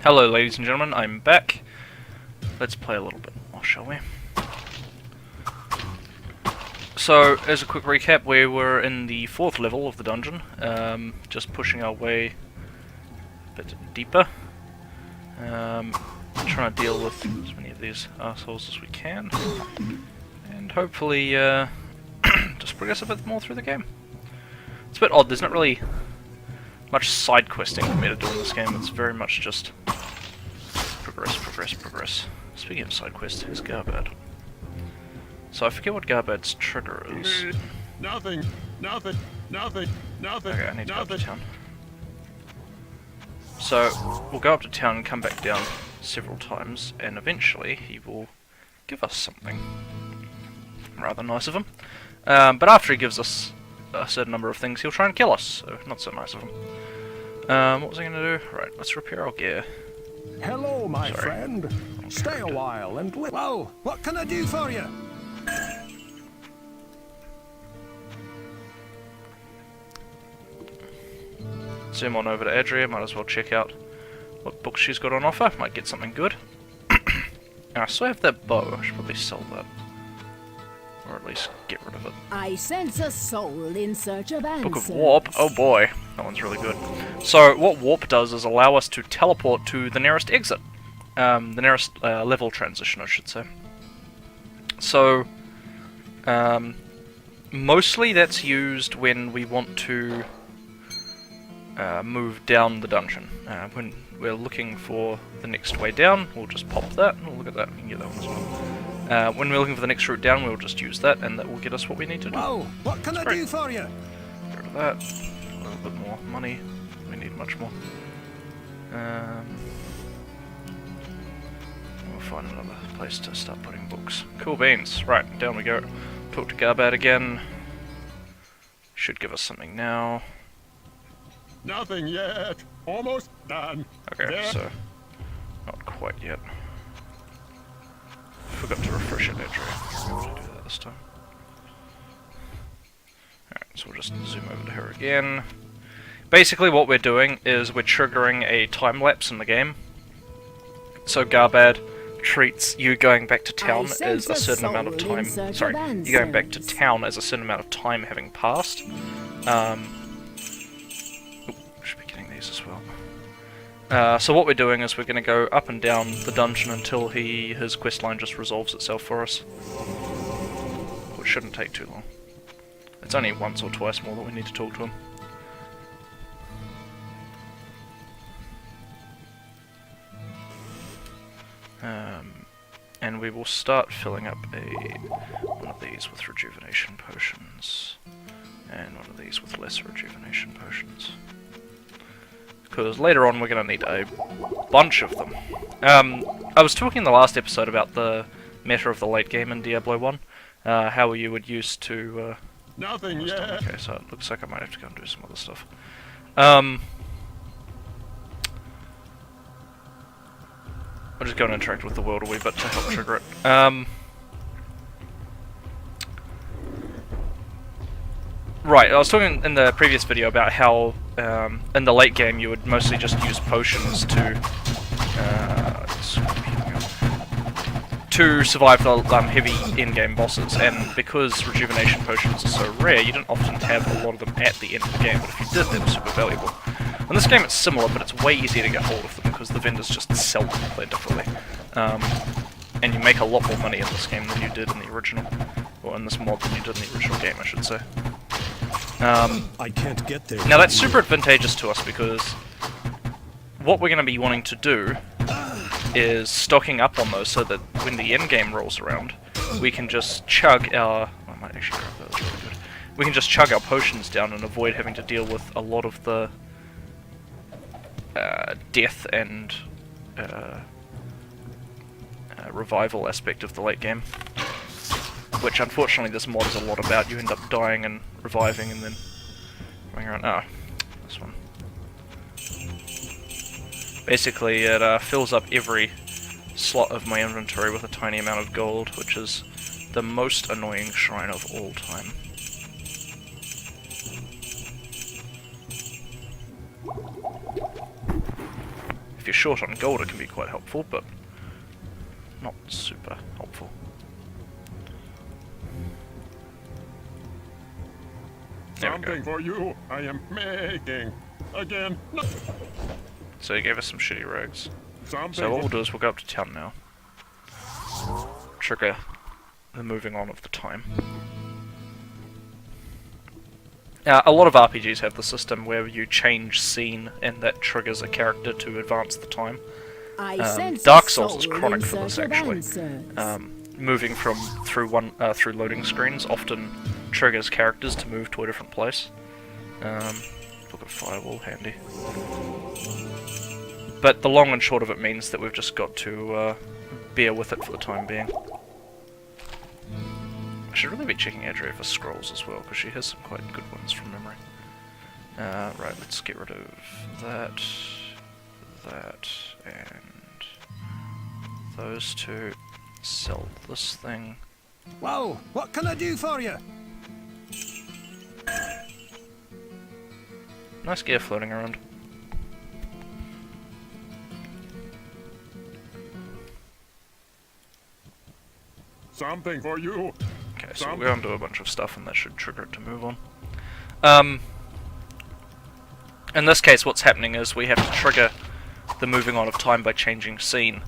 Hello ladies and gentlemen, I'm back. Let's play a little bit more, shall we? So, as a quick recap, we were in the 4th level of the dungeon, just pushing our way a bit deeper. Trying to deal with as many of these assholes as we can, and hopefully just progress a bit more through the game. It's a bit odd, there's not really much side questing for me to do in this game. It's very much just progress. Speaking of side quests, here's Garbad. So I forget what Garbad's trigger is. Nothing. Okay, I need to go up to town. So we'll go up to town and come back down several times, and eventually he will give us something. Rather nice of him. But after he gives us a certain number of things, he'll try and kill us, so not so nice of him. What was I going to do? Right, let's repair our gear. Hello, my friend. Stay a while and well, what can I do for you? Zoom on over to Adria, might as well check out what books she's got on offer, might get something good. And I still have that bow, I should probably sell that. Or at least get rid of it. I sense a soul in search of answers. Book of Warp, oh boy, that one's really good. So what Warp does is allow us to teleport to the nearest exit. The nearest level transition, I should say. So, mostly that's used when we want to move down the dungeon. When we're looking for the next way down, we'll just pop that. Oh, look at that, we can get that one as well. When we're looking for the next route down, we'll just use that, and that will get us what we need to do. Oh, what can I do for you? Get rid of that. A little bit more money. We need much more. We'll find another place to start putting books. Cool beans. Right, down we go. Talk to Garbad again. Should give us something now. Nothing yet. Almost done. Okay, there. So not quite yet. Forgot to refresh it, Adria. We'll do that this time. Alright, so we'll just zoom over to her again. Basically what we're doing is we're triggering a time lapse in the game. So Garbad treats you going back to town as a certain amount of time. Sorry, you going back to town as a certain amount of time having passed. Should be getting these as well. So what we're doing is we're going to go up and down the dungeon until his questline just resolves itself for us. Which shouldn't take too long. It's only once or twice more that we need to talk to him. And we will start filling up one of these with rejuvenation potions, and one of these with lesser rejuvenation potions. Because later on we're going to need a bunch of them. I was talking in the last episode about the meta of the late game in Diablo 1, how you would used to... Nothing yet. Okay, so it looks like I might have to go and do some other stuff. I'll just go and interact with the world a wee bit to help trigger it. Right, I was talking in the previous video about how in the late game you would mostly just use potions to survive the heavy in-game bosses, and because rejuvenation potions are so rare, you don't often have a lot of them at the end of the game, but if you did, they were super valuable. In this game it's similar, but it's way easier to get hold of them because the vendors just sell them plentifully. And you make a lot more money in this game than you did in the original, or in this mod than you did in the original game, I should say. I can't get there. Now that's super advantageous to us because what we're going to be wanting to do is stocking up on those so that when the end game rolls around, we can just chug our... I might actually grab those really good. We can just chug our potions down and avoid having to deal with a lot of the death and revival aspect of the late game. Which unfortunately this mod is a lot about. You end up dying and reviving and then going around. Ah, this one. Basically it fills up every slot of my inventory with a tiny amount of gold, which is the most annoying shrine of all time. you're short on gold, it can be quite helpful, but not super helpful. There we Something go. for you. I am making again. No. So he gave us some shitty rags. Something. So what we'll do is we'll go up to town now. Trigger the moving on of the time. A lot of RPGs have the system where you change scene and that triggers a character to advance the time. I sense Dark a Souls is soul chronic in for this, search of actually. answers. Moving through loading screens often triggers characters to move to a different place. Book of Firewall, handy. But the long and short of it means that we've just got to bear with it for the time being. I should really be checking Adria for scrolls as well, because she has some quite good ones from memory. Right, let's get rid of that, and those two. Sell this thing. Well, what can I do for you? Nice gear floating around. Something for you. Okay, so we're going to do a bunch of stuff and that should trigger it to move on. In this case what's happening is we have to trigger the moving on of time by changing scene.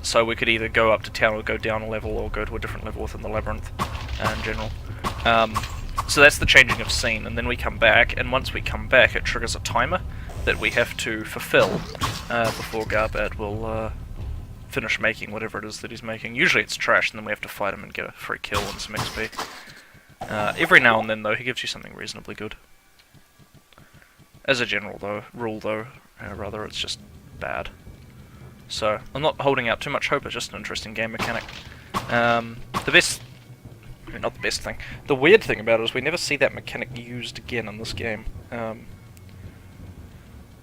So we could either go up to town or go down a level or go to a different level within the labyrinth in general. So that's the changing of scene, and then we come back, and once we come back it triggers a timer that we have to fulfill before Garbad will finish making whatever it is that he's making. Usually it's trash, and then we have to fight him and get a free kill and some XP. Every now and then though he gives you something reasonably good. As a general rule though, it's just bad. So, I'm not holding out too much hope, it's just an interesting game mechanic. The weird thing about it is we never see that mechanic used again in this game.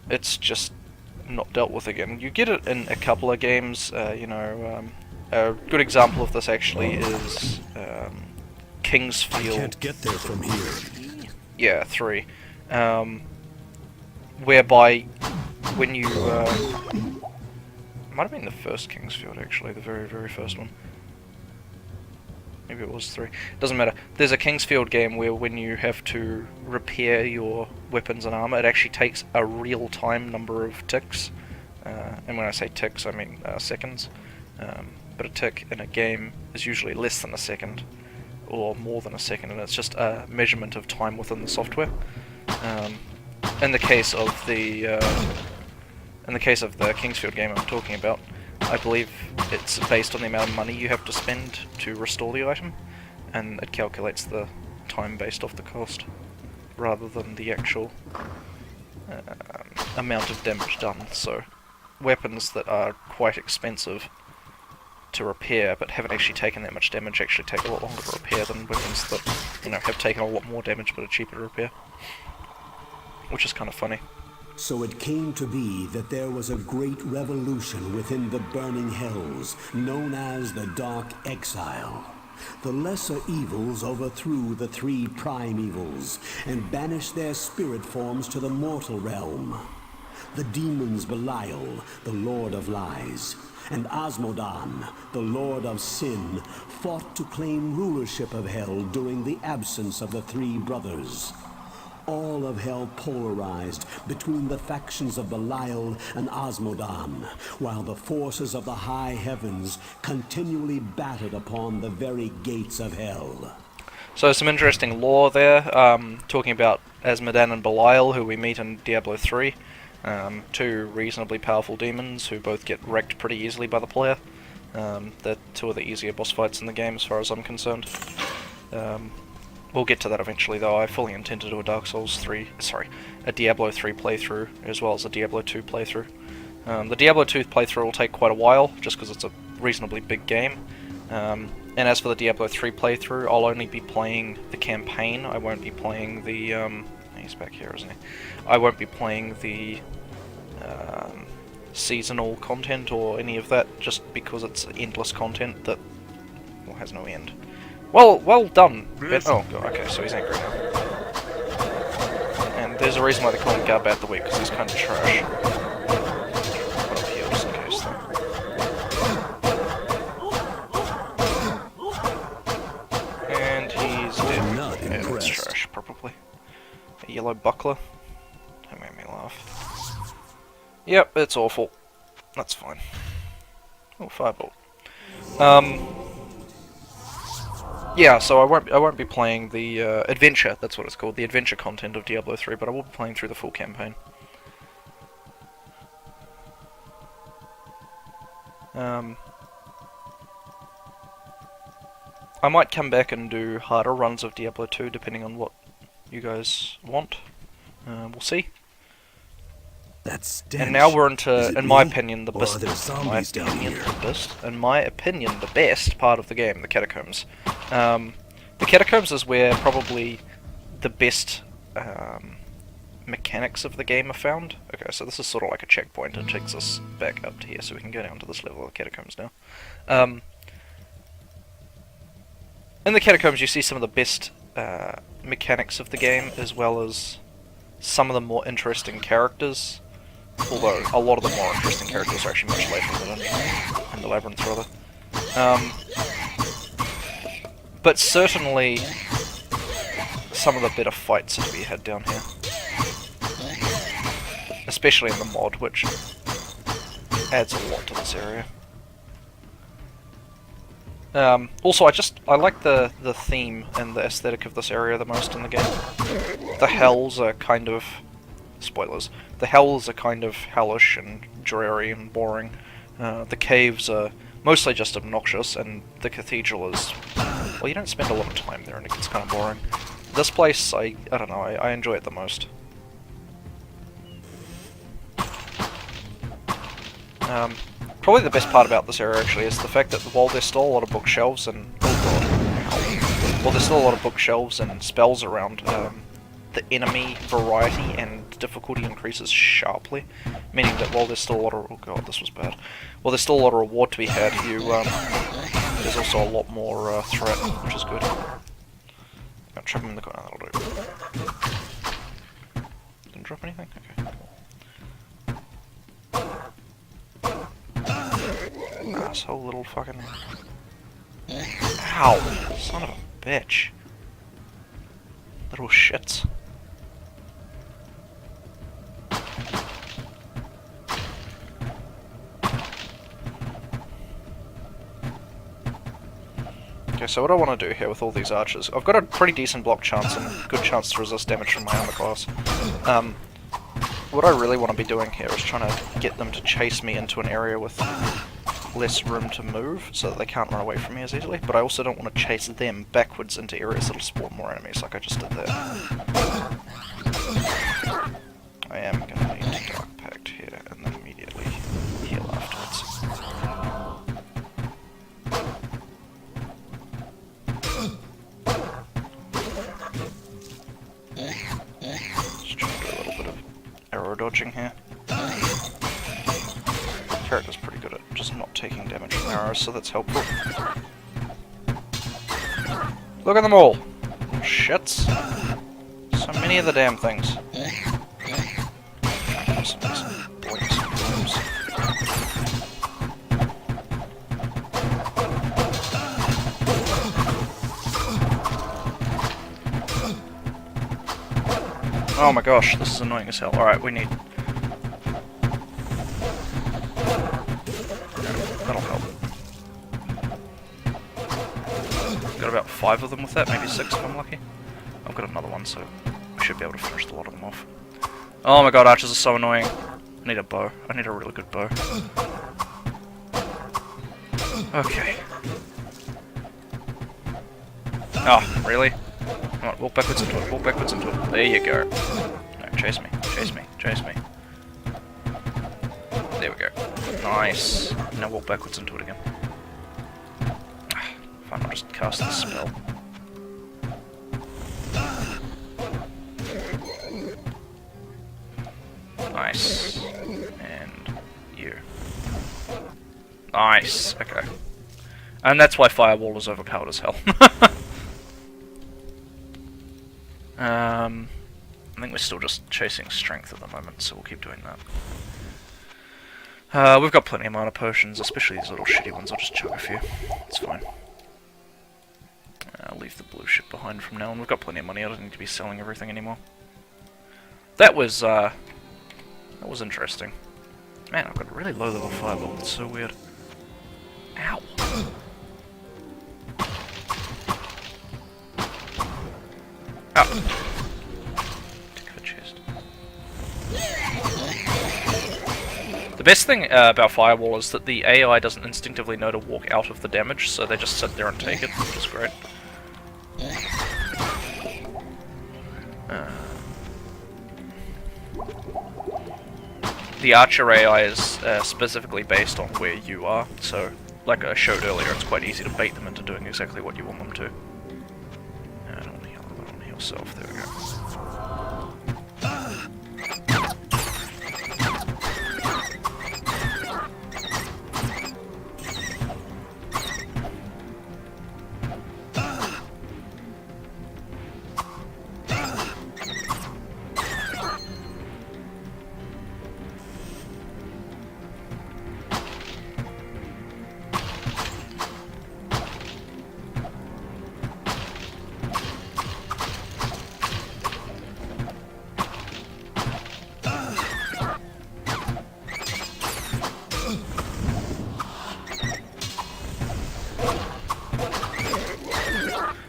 It's just not dealt with again. You get it in a couple of games, a good example of this actually is Kingsfield. I can't get there from here. Yeah, 3. Whereby, when you... might have been the first Kingsfield actually, the very, very first one. Maybe it was 3. Doesn't matter. There's a Kingsfield game where when you have to repair your weapons and armor, it actually takes a real-time number of ticks. And when I say ticks, I mean seconds. But a tick in a game is usually less than a second, or more than a second, and it's just a measurement of time within the software. In the case of the Kingsfield game I'm talking about, I believe it's based on the amount of money you have to spend to restore the item, and it calculates the time based off the cost, rather than the actual amount of damage done. So, weapons that are quite expensive to repair, but haven't actually taken that much damage, actually take a lot longer to repair than weapons that, have taken a lot more damage but are cheaper to repair. Which is kind of funny. So it came to be that there was a great revolution within the burning hells, known as the Dark Exile. The lesser evils overthrew the 3 prime evils and banished their spirit forms to the mortal realm. The demons Belial, the Lord of Lies, and Asmodan, the Lord of Sin, fought to claim rulership of Hell during the absence of the 3 brothers. All of Hell polarized between the factions of Belial and Asmodan, while the forces of the high heavens continually battered upon the very gates of Hell. So some interesting lore there, talking about Asmodan and Belial, who we meet in Diablo 3. 2 reasonably powerful demons who both get wrecked pretty easily by the player. They're 2 of the easier boss fights in the game as far as I'm concerned. We'll get to that eventually though. I fully intend to do a Diablo 3 playthrough, as well as a Diablo 2 playthrough. The Diablo 2 playthrough will take quite a while, just because it's a reasonably big game. And as for the Diablo 3 playthrough, I'll only be playing the campaign. I won't be playing the, he's back here, isn't he? I won't be playing the seasonal content or any of that, just because it's endless content that has no end. Well done. Oh, God, okay, so he's angry now. And there's a reason why they call him Garbad the Weak, because he's kind of trash. yellow buckler. That made me laugh. Yep, it's awful. That's fine. Oh, firebolt. Yeah, so I won't be playing the adventure. That's what it's called, the adventure content of Diablo 3, but I will be playing through the full campaign. I might come back and do harder runs of Diablo 2, depending on what you guys want. We'll see. That's and now we're into, in my opinion, the best. In my opinion, the best part of the game, the catacombs. The catacombs is where probably the best mechanics of the game are found. Okay, so this is sort of like a checkpoint. It takes us back up to here, so we can go down to this level of catacombs now. In the catacombs, you see some of the best mechanics of the game, as well as some of the more interesting characters. Although a lot of the more interesting characters are actually much later in the labyrinth, rather. But certainly, some of the better fights are to be had down here, especially in the mod, which adds a lot to this area. Also, I like the theme and the aesthetic of this area the most in the game. The hells are kind of... spoilers. The hells are kind of hellish and dreary and boring. The caves are mostly just obnoxious, and the cathedral is... well, you don't spend a lot of time there and it gets kind of boring. This place, I don't know, I enjoy it the most. Probably the best part about this area actually is the fact that while there's still a lot of bookshelves and... oh god. While there's still a lot of bookshelves and spells around, the enemy variety and difficulty increases sharply, meaning that while there's still a lot of... oh god, this was bad. While there's still a lot of reward to be had, there's also a lot more threat, which is good. I'll trap him in the corner, that'll do. Didn't drop anything? Okay, cool. Asshole little fucking... ow! Son of a bitch. Little shits. Okay, so what I want to do here with all these archers, I've got a pretty decent block chance and good chance to resist damage from my armor class. What I really want to be doing here is trying to get them to chase me into an area with less room to move, so that they can't run away from me as easily, but I also don't want to chase them backwards into areas that'll spawn more enemies like I just did there. I am going to need to Dark Pact here, and then immediately heal afterwards. Just try to do a little bit of arrow dodging here. The character's pretty good at just not taking damage from arrows, so that's helpful. Look at them all! Shits. So many of the damn things. Oh my gosh, this is annoying as hell. Alright, we need... that'll help. Got about 5 of them with that, maybe 6 if I'm lucky. I've got another one, so I should be able to finish a lot of them off. Oh my god, archers are so annoying. I need a bow. I need a really good bow. Okay. Oh, really? Come on, walk backwards into it, walk backwards into it. There you go. No, chase me, chase me, chase me. There we go. Nice. Now walk backwards into it again. Fine, I'll just cast the spell. Nice. And you. Nice. Okay. And that's why Firewall is overpowered as hell. I think we're still just chasing strength at the moment, so we'll keep doing that. We've got plenty of mana potions, especially these little shitty ones. I'll just chug a few. It's fine. I'll leave the blue shit behind from now on. We've got plenty of money. I don't need to be selling everything anymore. that was interesting. Man, I've got a really low level fireball. It's so weird. Ow. Oh. Take the chest. The best thing about Firewall is that the AI doesn't instinctively know to walk out of the damage, so they just sit there and take it, which is great. The Archer AI is specifically based on where you are, so like I showed earlier, it's quite easy to bait them into doing exactly what you want them to. I don't want to heal self, there we go.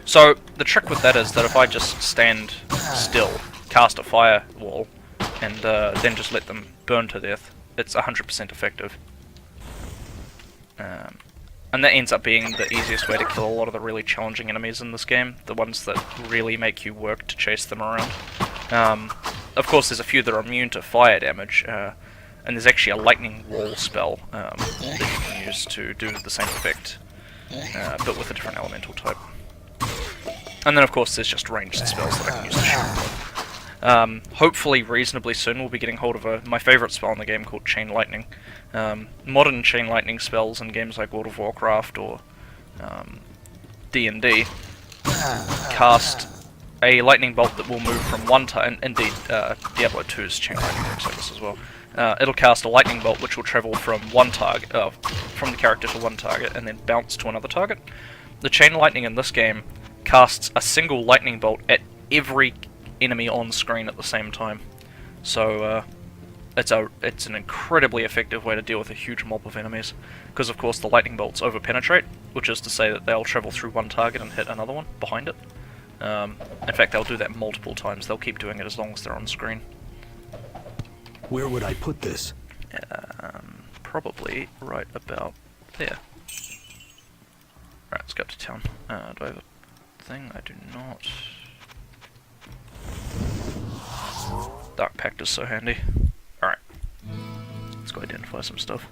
So, the trick with that is that if I just stand still, cast a firewall, and then just let them burn to death, it's 100% effective. And that ends up being the easiest way to kill a lot of the really challenging enemies in this game, the ones that really make you work to chase them around. Of course, there's a few that are immune to fire damage, and there's actually a lightning wall spell that you can use to do the same effect, but with a different elemental type. And then of course there's just ranged spells that I can use to shoot. Hopefully reasonably soon we'll be getting hold of my favourite spell in the game called Chain Lightning. Modern Chain Lightning spells in games like World of Warcraft or D&D cast a lightning bolt that will move from one target, indeed Diablo 2's Chain Lightning works like this as well. It'll cast a lightning bolt which will travel from one target, from the character to one target and then bounce to another target. The Chain Lightning in this game casts a single lightning bolt at every enemy on screen at the same time. So it's an incredibly effective way to deal with a huge mob of enemies, because of course the lightning bolts over-penetrate, which is to say that they'll travel through one target and hit another one behind it. In fact, they'll do that multiple times. They'll keep doing it as long as they're on screen. Where would I put this? Probably right about there. Right, let's go up to town. Do I have a thing? I do not. Dark Pact is so handy. Alright. Let's go identify some stuff.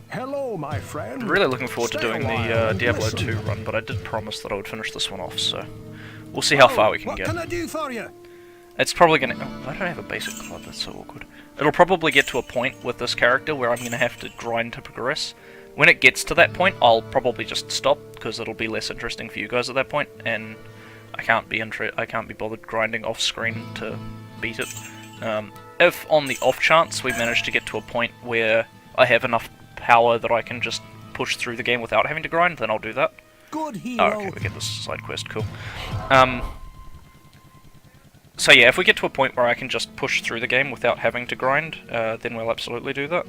Hello, my friend. I'm really looking forward to doing the Diablo 2 run, but I did promise that I would finish this one off, so we'll see how far we can get. What can I do for you? It's probably gonna... Oh, why don't I have a basic club? That's so awkward. It'll probably get to a point with this character where I'm gonna have to grind to progress. When it gets to that point, I'll probably just stop, because it'll be less interesting for you guys at that point, and I can't be bothered grinding off screen to beat it. If on the off chance we manage to get to a point where I have enough power that I can just push through the game without having to grind, then I'll do that. Good hero. Oh, okay, we get this side quest, cool. So yeah, if we get to a point where I can just push through the game without having to grind, then we'll absolutely do that.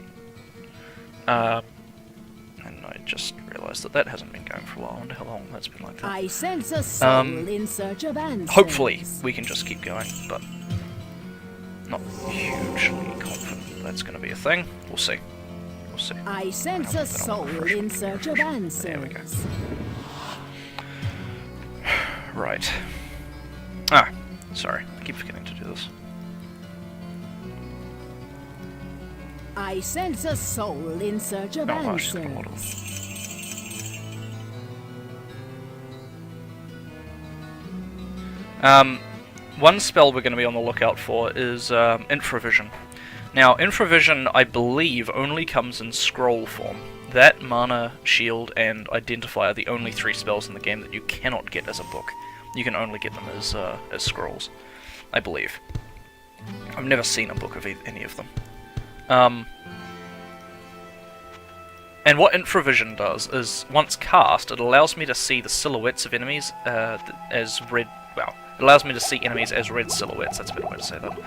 And I just realised that that hasn't been going for a while. I wonder how long that's been like that. I sense a soul in search of answers. Hopefully we can just keep going, but not hugely confident that's going to be a thing. We'll see. We'll see. I sense a soul in search of answers. There we go. Right. Ah, sorry. I keep forgetting to do this. I sense a soul in search of answers. One spell we're going to be on the lookout for is Infravision. Now, Infravision, I believe, only comes in scroll form. That, Mana, Shield, and Identify are the only 3 spells in the game that you cannot get as a book. You can only get them as scrolls, I believe. I've never seen a book of any of them. And what Infravision does is, once cast, it allows me to see the silhouettes of enemies as red well, it allows me to see enemies as red silhouettes, that's a better way to say that.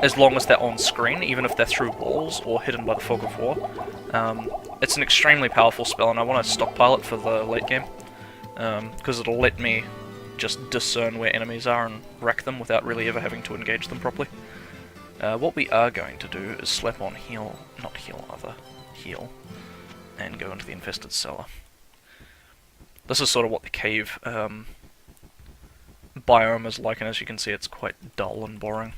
As long as they're on screen, even if they're through walls or hidden by the fog of war. It's an extremely powerful spell, and I want to stockpile it for the late game, because it'll let me just discern where enemies are and wreck them without really ever having to engage them properly. What we are going to do is slap on heal, and go into the infested cellar. This is sort of what the cave biome is like, and as you can see it's quite dull and boring.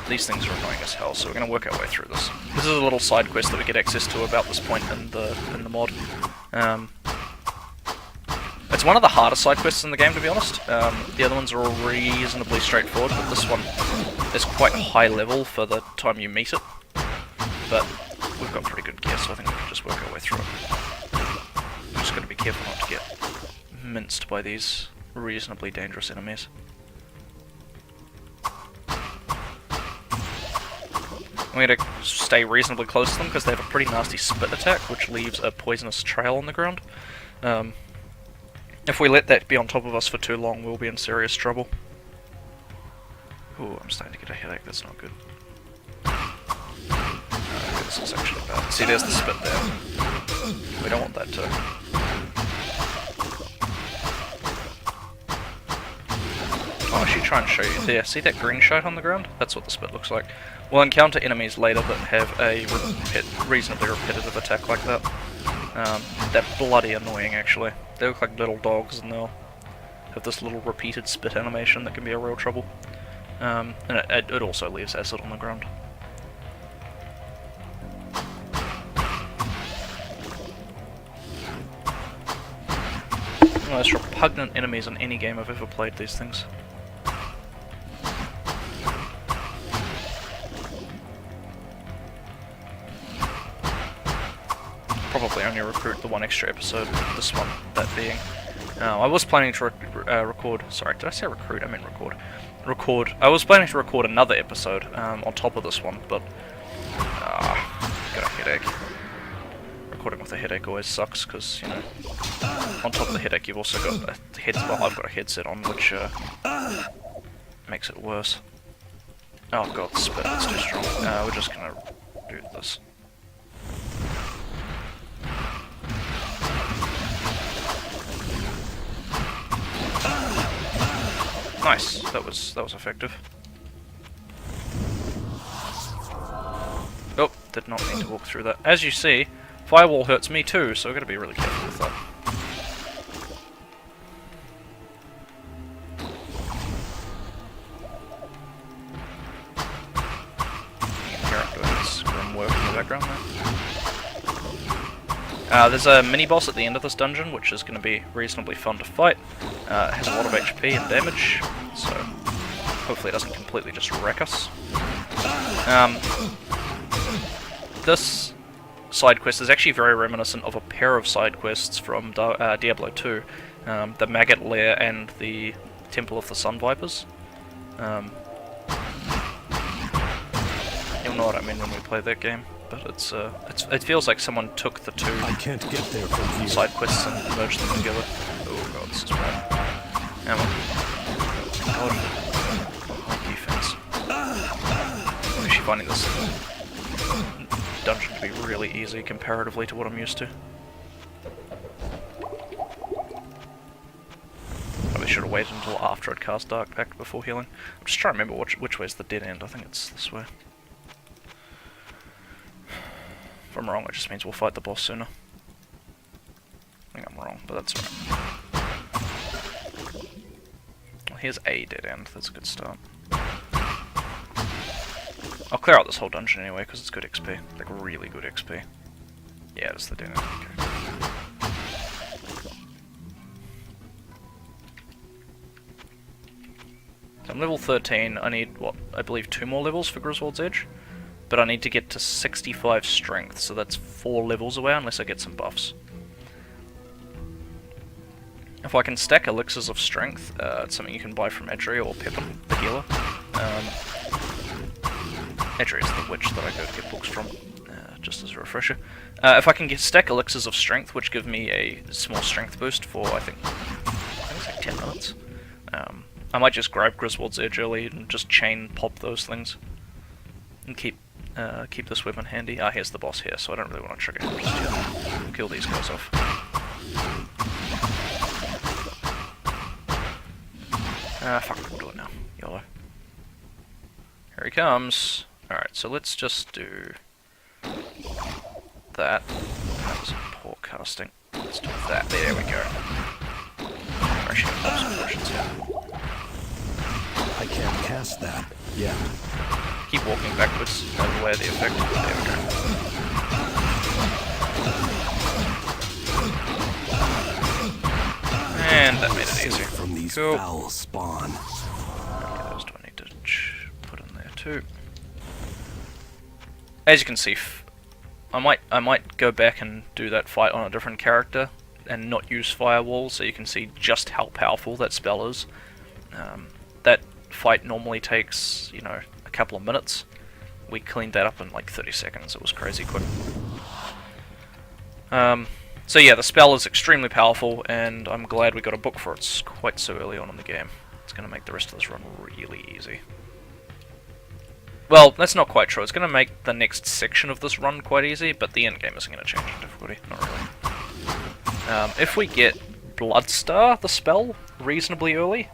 These things are annoying as hell, so we're going to work our way through this. This is a little side quest that we get access to about this point in the mod. It's one of the harder side quests in the game, to be honest. The other ones are all reasonably straightforward, but this one is quite high level for the time you meet it. But we've got pretty good gear, so I think we can just work our way through it. I'm just going to be careful not to get minced by these reasonably dangerous enemies. I'm going to stay reasonably close to them because they have a pretty nasty spit attack, which leaves a poisonous trail on the ground. If we let that be on top of us for too long, we'll be in serious trouble. Ooh, I'm starting to get a headache, that's not good. This is actually bad. See, there's the spit there. We don't want that to... I'll actually try and show you. There, see that green shite on the ground? That's what the spit looks like. We'll encounter enemies later that have a reasonably repetitive attack like that. They're bloody annoying, actually. They look like little dogs, and they'll have this little repeated spit animation that can be a real trouble. And it also leaves acid on the ground. The most repugnant enemies in any game I've ever played, these things. Probably only recruit the one extra episode, this one, that being. I was planning to record, sorry, did I say recruit? I meant record. I was planning to record another episode on top of this one, but got a headache. Recording with a headache always sucks, because, you know, on top of the headache you've also got a headset. Well, I've got a headset on, which makes it worse. Oh god, the spit is too strong. We're just gonna do this. Nice, that was effective. Oh, did not mean to walk through that. As you see, firewall hurts me too, so I've got to be really careful with that. You can hear it doing this grim work in the background there. There's a mini-boss at the end of this dungeon, which is going to be reasonably fun to fight. It has a lot of HP and damage, so hopefully it doesn't completely just wreck us. This side quest is actually very reminiscent of a pair of side quests from Diablo 2, the Maggot Lair and the Temple of the Sun Vipers. You'll know what I mean when we play that game, but it feels like someone took the two side quests and merged them together. Oh god, this is bad. Come on. God. High defense. I'm actually finding this dungeon to be really easy comparatively to what I'm used to. Probably should have waited until after I'd cast Dark Pact before healing. I'm just trying to remember which way's the dead end. I think it's this way. If I'm wrong, it just means we'll fight the boss sooner. I think I'm wrong, but that's alright. Well, here's a dead end. That's a good start. I'll clear out this whole dungeon anyway, because it's good XP. Like, really good XP. Yeah, it's the den. Okay. So I'm level 13, I need, what, I believe 2 more levels for Griswold's Edge? But I need to get to 65 strength, so that's 4 levels away unless I get some buffs. If I can stack elixirs of strength, it's something you can buy from Edry or Pippin, the healer. Edry is the witch that I go to get books from, just as a refresher. If I can stack elixirs of strength, which give me a small strength boost for, I think, like 10 minutes. I might just grab Griswold's Edge early and just chain pop those things. And keep this weapon handy. Ah, here's the boss here, so I don't really want to trigger him just yet. Kill these guys off. Fuck, we'll do it now. YOLO. Here he comes. Alright, so let's just do that. That was poor casting. Let's do that. There we go. I should have some potions here. I can't cast that yet. Keep walking backwards out of the way of the effect. There we go. And that made it easier. From these Cool. foul spawn. How many of those do I need to put in there too? As you can see, I might go back and do that fight on a different character and not use firewall, so you can see just how powerful that spell is. That fight normally takes, you know, a couple of minutes. We cleaned that up in like 30 seconds. It was crazy quick. So yeah, the spell is extremely powerful, and I'm glad we got a book for it quite so early on in the game. It's going to make the rest of this run really easy. Well, that's not quite true. It's going to make the next section of this run quite easy, but the end game isn't going to change in difficulty. Not really. If we get Bloodstar, the spell, reasonably early,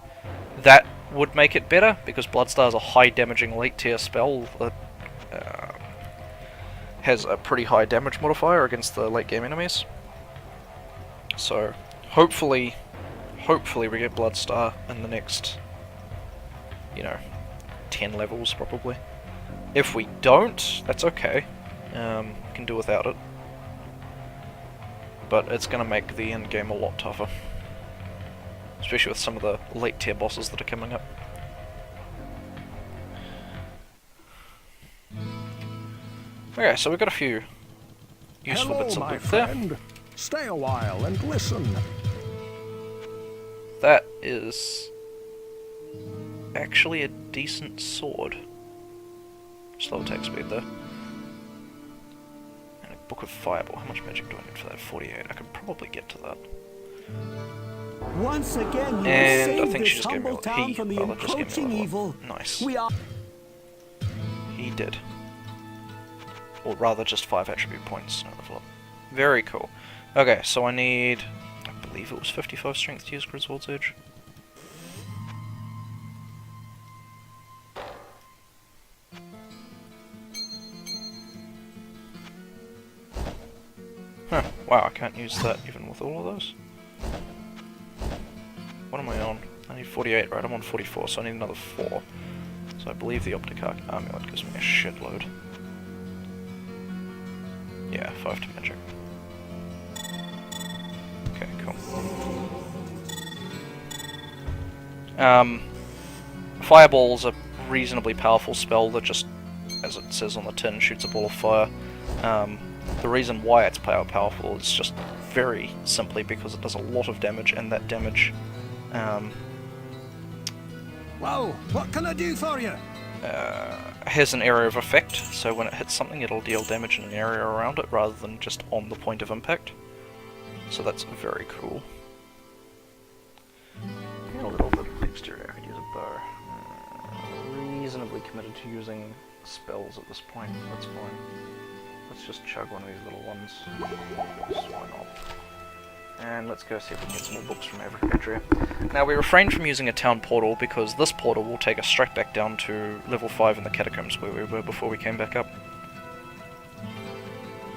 that would make it better, because Bloodstar is a high damaging late tier spell that has a pretty high damage modifier against the late game enemies. So hopefully we get Bloodstar in the next, you know, 10 levels probably. If we don't, that's okay. We can do without it. But it's going to make the end game a lot tougher. Especially with some of the late tier bosses that are coming up. Okay, so we've got a few useful bits of my loot there. friend. Stay a while and listen. That is actually a decent sword. Slow attack speed though. And a book of fireball. How much magic do I need for that? 48. I could probably get to that. Once again, you And I saved think she this just gave me humble a town he. from the Well, just gave me a encroaching level evil. up. Nice. We are. He did. Or rather, just 5 attribute points. No level up. Very cool. Okay, so I need, I believe it was 55 strength to use Griswold's Edge. Huh, wow, I can't use that even with all of those. What am I on? I need 48, right? I'm on 44, so I need another 4. So I believe the Optic Arc Amulet gives me a shitload. Yeah, 5 to magic. Okay, cool. Fireball's a reasonably powerful spell that just, as it says on the tin, shoots a ball of fire. The reason why it's powerful is just very simply because it does a lot of damage, and that damage Whoa, what can I do for you? has an area of effect, so when it hits something it'll deal damage in an area around it rather than just on the point of impact. So that's very cool. A little bit of exterior, I could use a bow. Reasonably committed to using spells at this point, that's fine. Let's just chug one of these little ones. Just why not? And let's go see if we can get some more books from Adria. Now we refrained from using a town portal because this portal will take us straight back down to level 5 in the catacombs where we were before we came back up.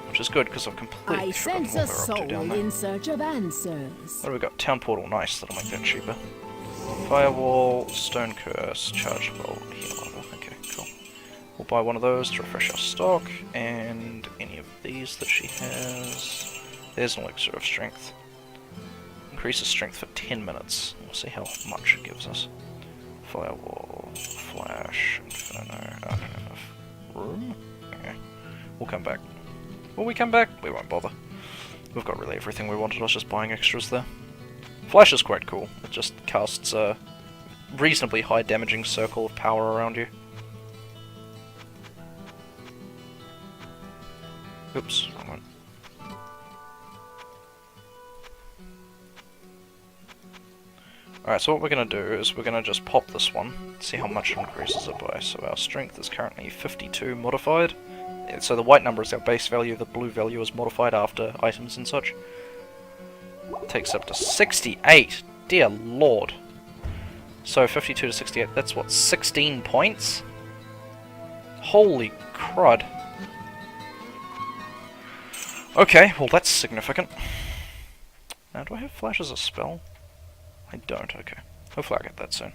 Which is good because I've completely I forgotten sense what a we were up to soul down there. in search of answers. What do we got? Town portal, nice, that'll make that cheaper. Firewall, stone curse, charged bolt, heal level. Okay, cool. We'll buy one of those to refresh our stock, and any of these that she has. There's an elixir of strength. Increases strength for 10 minutes. We'll see how much it gives us. Firewall, flash, inferno. I don't have enough room. Okay, we'll come back. Will we come back? We won't bother. We've got really everything we wanted. I was just buying extras there. Flash is quite cool. It just casts a reasonably high damaging circle of power around you. Oops, wrong one. Alright, so what we're going to do is we're going to just pop this one, see how much it increases it by. So our strength is currently 52 modified. So the white number is our base value, the blue value is modified after items and such. Takes up to 68! Dear lord! So 52 to 68, that's what, 16 points? Holy crud. Okay, well that's significant. Now, do I have Flash as a spell? I don't, okay. Hopefully I'll get that soon.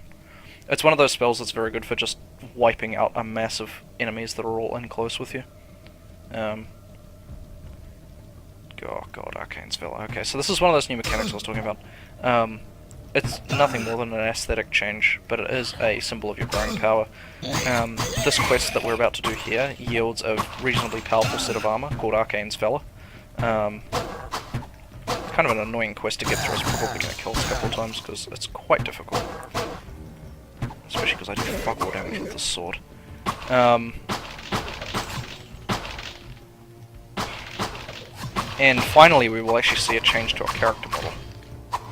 It's one of those spells that's very good for just wiping out a mass of enemies that are all in close with you. Oh god, Arcane's Villa. Okay, so this is one of those new mechanics I was talking about. It's nothing more than an aesthetic change, but it is a symbol of your growing power. This quest that we're about to do here yields a reasonably powerful set of armor called Arcane's Villa. Kind of an annoying quest to get through. It's probably going to kill us a couple of times because it's quite difficult. Especially because I do fuck all damage with this sword. And finally we will actually see a change to our character model.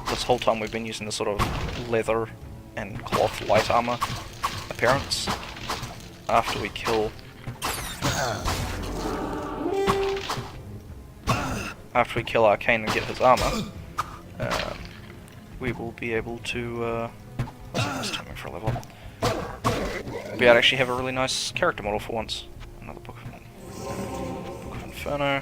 This whole time we've been using the sort of leather and cloth light armor appearance. After we kill... After we kill Arcane and get his armor, we will be able to... what's timing for a level up? Be able to actually have a really nice character model for once. Another Book of Inferno.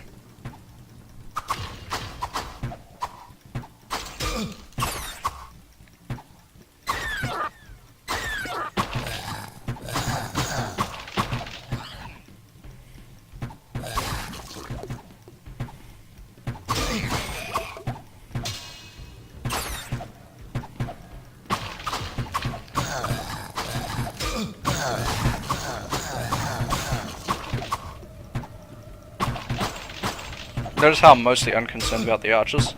Notice how I'm mostly unconcerned about the archers.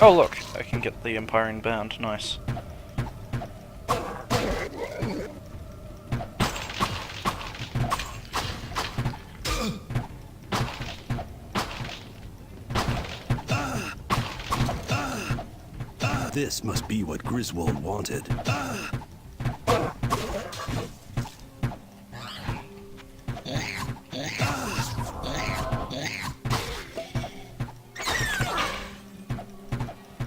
Oh look, I can get the Umpiring Band, nice. This must be what Griswold wanted.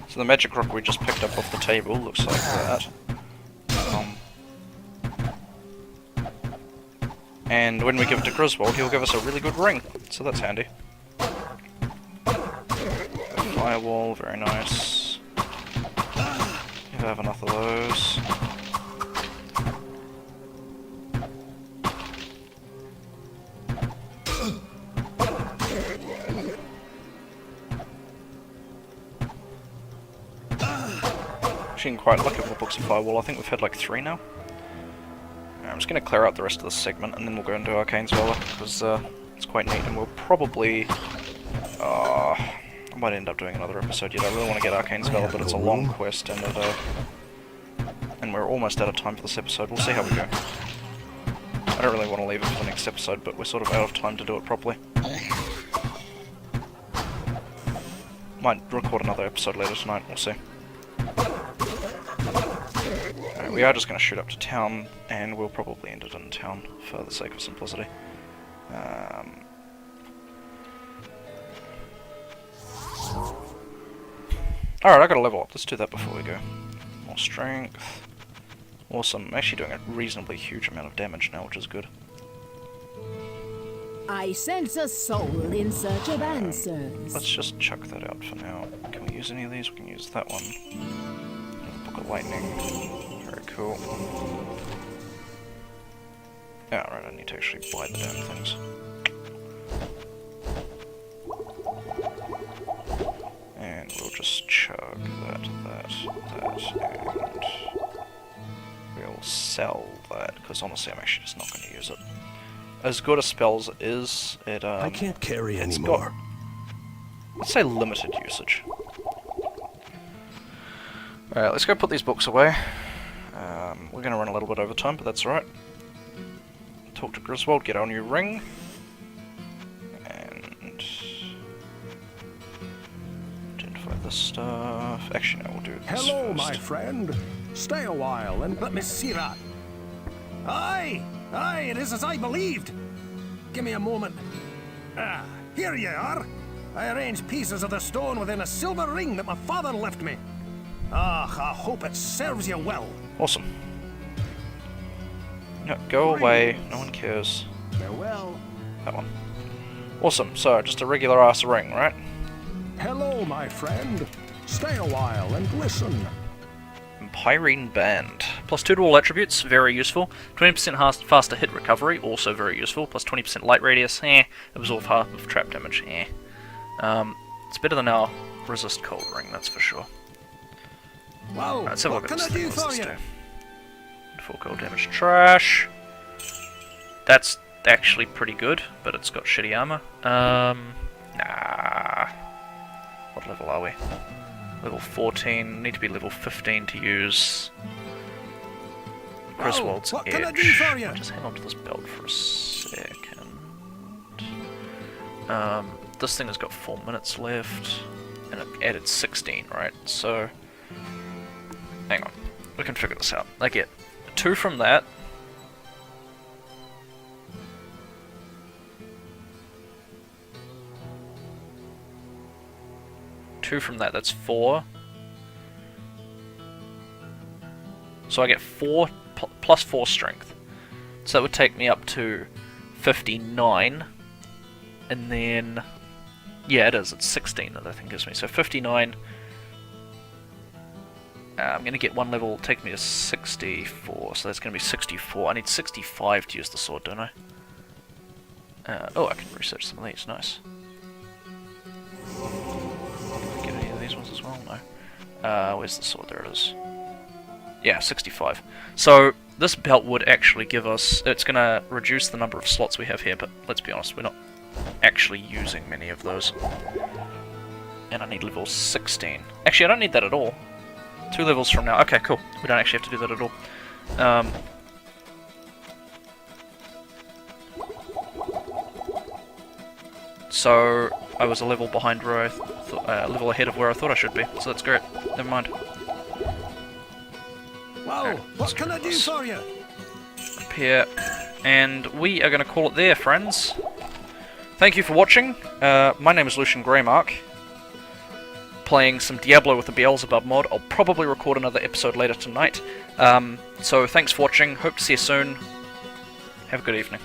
So the magic rock we just picked up off the table looks like that. And when we give it to Griswold, he'll give us a really good ring, so that's handy. Firewall, very nice. If I have enough of those. Actually, quite lucky with the books of Firewall. I think we've had like 3 now. I'm just going to clear out the rest of this segment and then we'll go into Arcane's Villa because it's quite neat, and we'll probably... I might end up doing another episode yet. I really want to get Arcane's Villa, but it's a long quest and we're almost out of time for this episode. We'll see how we go. I don't really want to leave it for the next episode, but we're sort of out of time to do it properly. Might record another episode later tonight, we'll see. We are just going to shoot up to town, and we'll probably end it in town for the sake of simplicity. Alright, I gotta level up. Let's do that before we go. More strength. Awesome. I'm actually doing a reasonably huge amount of damage now, which is good. I sense a soul in search of answers. Let's just chuck that out for now. Can we use any of these? We can use that one. Book of Lightning. Very cool. Yeah, right, I need to actually buy the damn things. And we'll just chug that, and we'll sell that, because honestly I'm actually just not going to use it. As good a spell as it is, I can't carry anymore. Let's say limited usage. Alright, let's go put these books away. We're going to run a little bit over time, but that's alright. Talk to Griswold, get our new ring. And identify this stuff. Actually, no, we'll do this Hello, first. my friend. Stay a while and let me see that. Aye, it is as I believed. Give me a moment. Ah, here you are. I arranged pieces of the stone within a silver ring that my father left me. Ah, I hope it serves you well. Awesome. No, go away. No one cares. Farewell. That one. Awesome. So, just a regular ass ring, right? Hello, my friend. Stay a while and listen. Pyrene Band. Plus 2 to all attributes, very useful. 20% faster hit recovery, also very useful. Plus 20% light radius, Absorb half of trap damage, It's better than our resist cold ring, that's for sure. Well, Let's have a what look at can I this thing. do What's for this you? do? 4 cold damage trash. That's actually pretty good, but it's got shitty armor. Nah. What level are we? Level 14. Need to be level 15 to use Griswold's what Edge. can I do for you? I'll just hang on to this belt for a second. This thing has got 4 minutes left, and it added 16, right? So, hang on. We can figure this out. I get 2 from that. From that, that's 4. So I get 4 plus 4 strength. So that would take me up to 59. And then, yeah, it is. It's 16 that I think gives me. So 59. I'm going to get 1 level, take me to 64. So that's going to be 64. I need 65 to use the sword, don't I? Oh, I can research some of these. Nice. These ones as well? No. Where's the sword? There it is. Yeah, 65. So, this belt would actually give us... It's going to reduce the number of slots we have here, but let's be honest, we're not actually using many of those. And I need level 16. Actually, I don't need that at all. 2 levels from now. Okay, cool. We don't actually have to do that at all. So, I was a level behind where a level ahead of where I thought I should be, so that's great. Never mind. Well, what can I do for you? Up here, and we are going to call it there, friends. Thank you for watching. My name is Lucian Greymark, playing some Diablo with the Beelzebub mod. I'll probably record another episode later tonight. So thanks for watching. Hope to see you soon. Have a good evening.